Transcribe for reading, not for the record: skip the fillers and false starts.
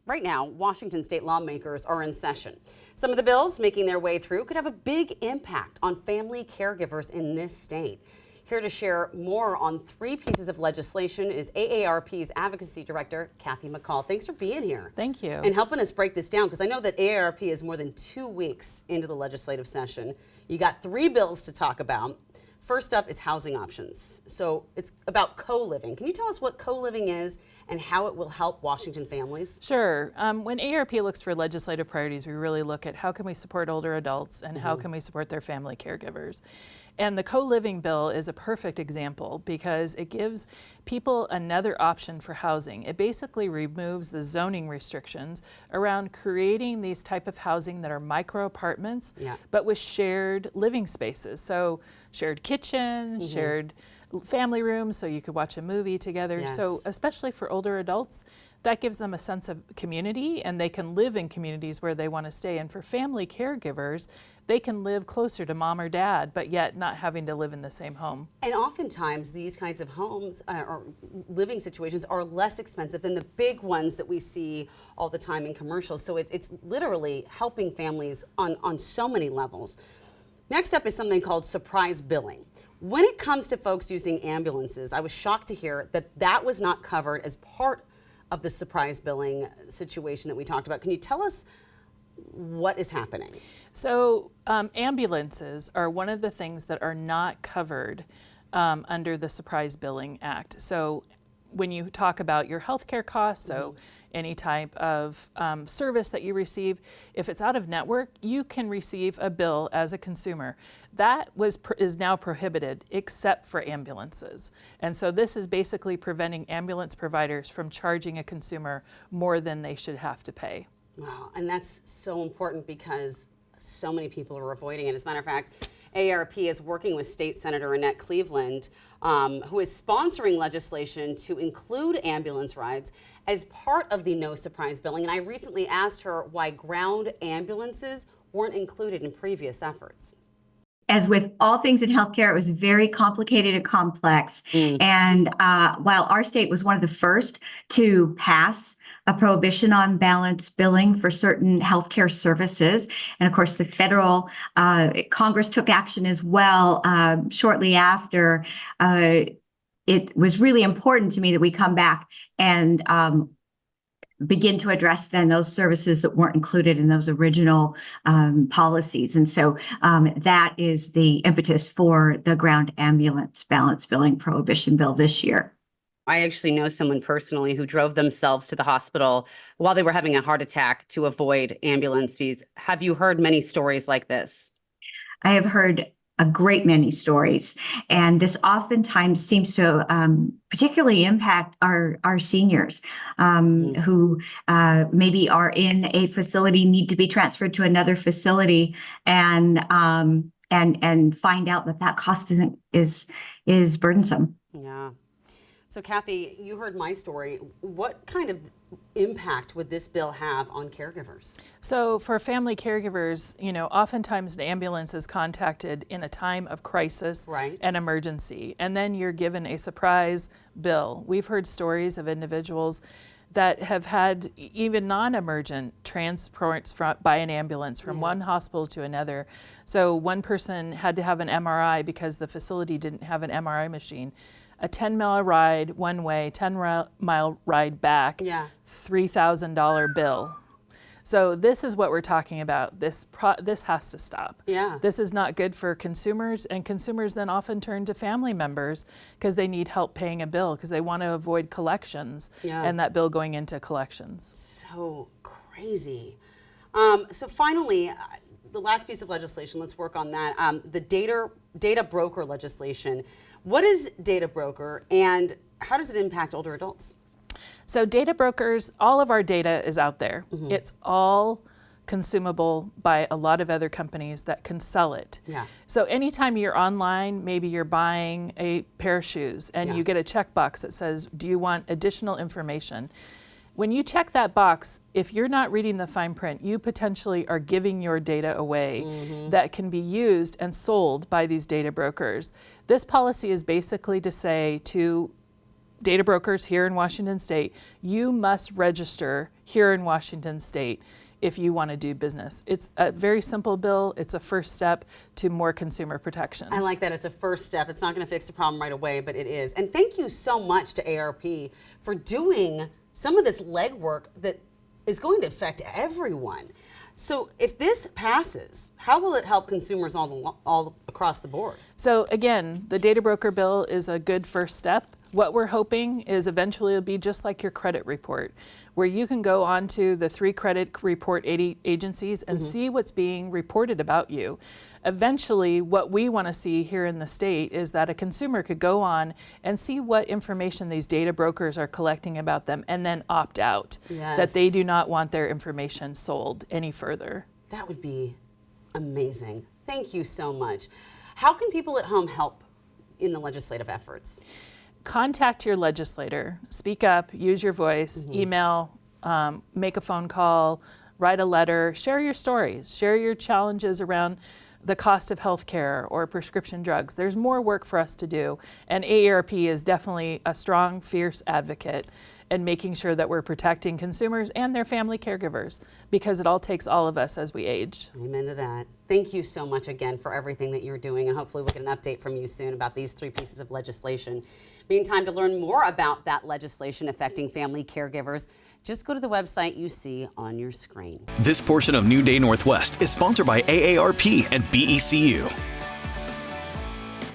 Right now, Washington state lawmakers are in session. Some of the bills making their way through could have a big impact on family caregivers in this state. Here to share more on 3 pieces of legislation is AARP's advocacy director, Cathy MacCaul. Thanks for being here. Thank you. And helping us break this down, because I know that AARP is more than 2 weeks into the legislative session. You got 3 bills to talk about. First up is housing options. So it's about co-living. Can you tell us what co-living is and how it will help Washington families? Sure. When AARP looks for legislative priorities, we really look at how can we support older adults and how can we support their family caregivers. And the co-living bill is a perfect example because it gives people another option for housing. It basically removes the zoning restrictions around creating these type of housing that are micro apartments, but with shared living spaces. So shared kitchen, shared family rooms, so you could watch a movie together. Yes. So especially for older adults, that gives them a sense of community and they can live in communities where they want to stay. And for family caregivers, they can live closer to mom or dad, but yet not having to live in the same home. And oftentimes these kinds of homes or living situations are less expensive than the big ones that we see all the time in commercials. So it's literally helping families on so many levels. Next up is something called surprise billing. When it comes to folks using ambulances, I was shocked to hear that that was not covered as part of the surprise billing situation that we talked about. Can you tell us what is happening? So ambulances are one of the things that are not covered under the Surprise Billing Act. So when you talk about your healthcare costs, so any type of service that you receive, if it's out of network, you can receive a bill as a consumer. That is now prohibited except for ambulances. And so this is basically preventing ambulance providers from charging a consumer more than they should have to pay. Wow, and that's so important because so many people are avoiding it. As a matter of fact, AARP is working with State Senator Annette Cleveland, who is sponsoring legislation to include ambulance rides as part of the no surprise billing. And I recently asked her why ground ambulances weren't included in previous efforts. As with all things in healthcare, it was very complicated and complex. And while our state was one of the first to pass a prohibition on balance billing for certain healthcare services, and of course the federal Congress took action as well shortly after, it was really important to me that we come back and begin to address then those services that weren't included in those original policies. And so that is the impetus for the ground ambulance balance billing prohibition bill this year. I actually know someone personally who drove themselves to the hospital while they were having a heart attack to avoid ambulance fees. Have you heard many stories like this? I have heard a great many stories, and this oftentimes seems to particularly impact our seniors who maybe are in a facility, need to be transferred to another facility, and find out that cost is burdensome. Yeah. So Cathy, you heard my story. What kind of impact would this bill have on caregivers? So for family caregivers, you know, oftentimes an ambulance is contacted in a time of crisis and emergency, and then you're given a surprise bill. We've heard stories of individuals that have had even non-emergent transports by an ambulance from one hospital to another. So one person had to have an MRI because the facility didn't have an MRI machine. A 10-mile ride one way, 10-mile ride back, $3,000 bill. So this is what we're talking about. This has to stop. This is not good for consumers, and consumers then often turn to family members because they need help paying a bill because they want to avoid collections and that bill going into collections. So crazy. So finally, the last piece of legislation, let's work on that. The data broker legislation. What is data broker and how does it impact older adults? So data brokers, all of our data is out there. It's all consumable by a lot of other companies that can sell it. So anytime you're online, maybe you're buying a pair of shoes and you get a checkbox that says, do you want additional information? When you check that box, if you're not reading the fine print, you potentially are giving your data away that can be used and sold by these data brokers. This policy is basically to say to data brokers here in Washington State, you must register here in Washington State if you want to do business. It's a very simple bill. It's a first step to more consumer protections. I like that. It's a first step. It's not going to fix the problem right away, but it is. And thank you so much to AARP for doing some of this legwork that is going to affect everyone. So if this passes, how will it help consumers all across the board? So again, the data broker bill is a good first step. What we're hoping is eventually it'll be just like your credit report, where you can go onto the 3 credit report agencies and see what's being reported about you. Eventually, what we want to see here in the state is that a consumer could go on and see what information these data brokers are collecting about them and then opt out, that they do not want their information sold any further. That would be amazing. Thank you so much. How can people at home help in the legislative efforts? Contact your legislator, speak up, use your voice, email, make a phone call, write a letter, share your stories, share your challenges around the cost of health care or prescription drugs. There's more work for us to do, and AARP is definitely a strong, fierce advocate in making sure that we're protecting consumers and their family caregivers, because it all takes all of us as we age. Amen to that. Thank you so much again for everything that you're doing, and hopefully we'll get an update from you soon about these 3 pieces of legislation. Meantime, to learn more about that legislation affecting family caregivers, just go to the website you see on your screen. This portion of New Day Northwest is sponsored by AARP and BECU.